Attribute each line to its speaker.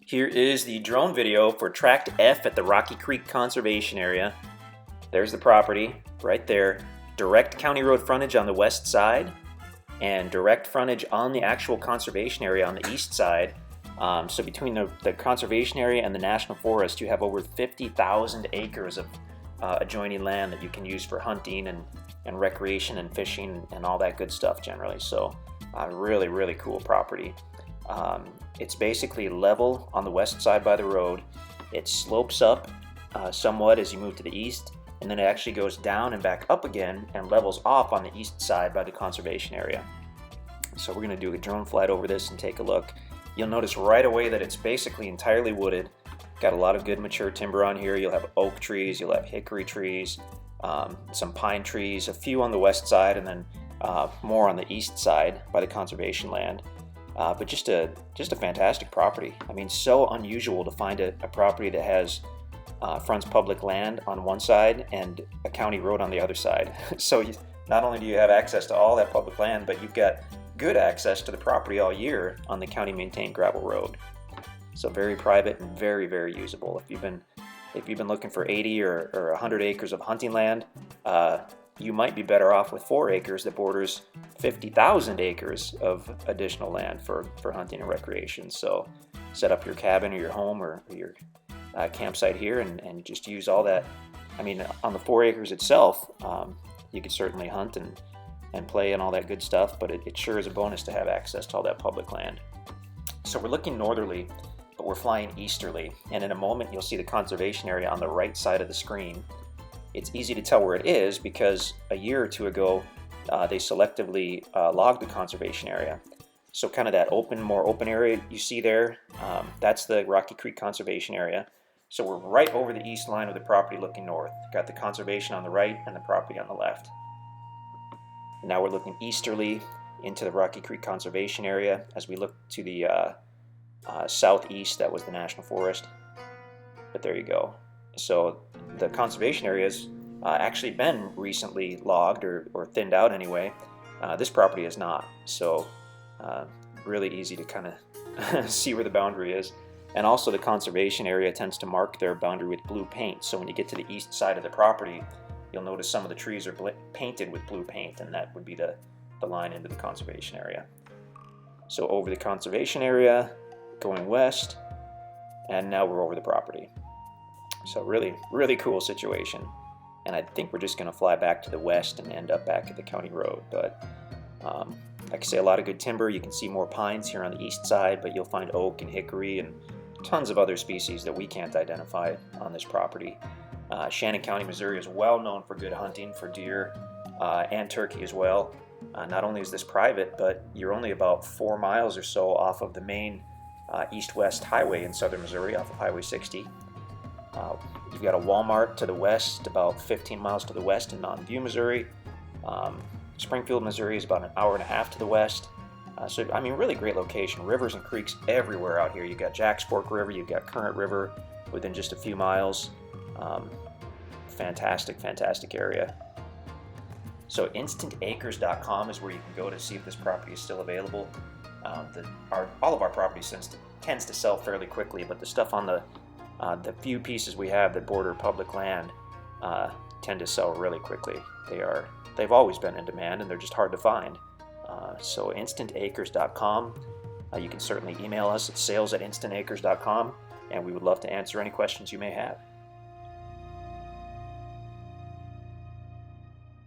Speaker 1: Here is the drone video for Tract F at the Rocky Creek Conservation Area. There's the property right there. Direct county road frontage on the west side and direct frontage on the actual conservation area on the east side. So between the conservation area and the national forest, you have over 50,000 acres of adjoining land that you can use for hunting and recreation and fishing and all that good stuff generally. So really, really cool property. It's basically level on the west side by the road. It slopes up somewhat as you move to the east, and then it actually goes down and back up again and levels off on the east side by the conservation area. So we're going to do a drone flight over this and take a look. You'll notice right away that it's basically entirely wooded. Got a lot of good mature timber on here. You'll have oak trees, you'll have hickory trees, some pine trees, a few on the west side, and then more on the east side by the conservation land. But just a fantastic property. I mean, so unusual to find a property that has fronts public land on one side and a county road on the other side. So not only do you have access to all that public land, but you've got good access to the property all year on the county maintained gravel road. So very private and very, very usable. If you've been looking for 80 or 100 acres of hunting land, you might be better off with 4 acres that borders 50,000 acres of additional land for hunting and recreation. So set up your cabin or your home or your campsite here and just use all that. I mean, on the 4 acres itself, you could certainly hunt and play and all that good stuff, but it sure is a bonus to have access to all that public land. So we're looking northerly, but we're flying easterly, and in a moment you'll see the conservation area on the right side of the screen. It's easy to tell where it is because a year or two ago they selectively logged the conservation area. So kind of that more open area you see there, that's the Rocky Creek Conservation Area. So we're right over the east line of the property looking north. Got the conservation on the right and the property on the left. Now we're looking easterly into the Rocky Creek Conservation Area. As we look to the southeast, that was the national forest. But there you go. So the conservation area has actually been recently logged or thinned out anyway. This property is not. So really easy to kind of see where the boundary is. And also the conservation area tends to mark their boundary with blue paint. So when you get to the east side of the property, you'll notice some of the trees are painted with blue paint, and that would be the line into the conservation area. So over the conservation area, going west, and now we're over the property. So really, really cool situation. And I think we're just going to fly back to the west and end up back at the county road. But like I say, a lot of good timber. You can see more pines here on the east side, but you'll find oak and hickory and tons of other species that we can't identify on this property. Shannon County, Missouri is well known for good hunting for deer and turkey as well. Not only is this private, but you're only about 4 miles or so off of the main east-west highway in southern Missouri, off of Highway 60. You've got a Walmart to the west, about 15 miles to the west in Mountain View, Missouri. Springfield, Missouri is about an hour and a half to the west. So, I mean, really great location. Rivers and creeks everywhere out here. You've got Jack's Fork River, you've got Current River within just a few miles. Fantastic, fantastic area. So InstantAcres.com is where you can go to see if this property is still available. All of our properties tends to sell fairly quickly, but the stuff on the few pieces we have that border public land tend to sell really quickly. They've always been in demand, and they're just hard to find. So InstantAcres.com. You can certainly email us at sales@InstantAcres.com, and we would love to answer any questions you may have.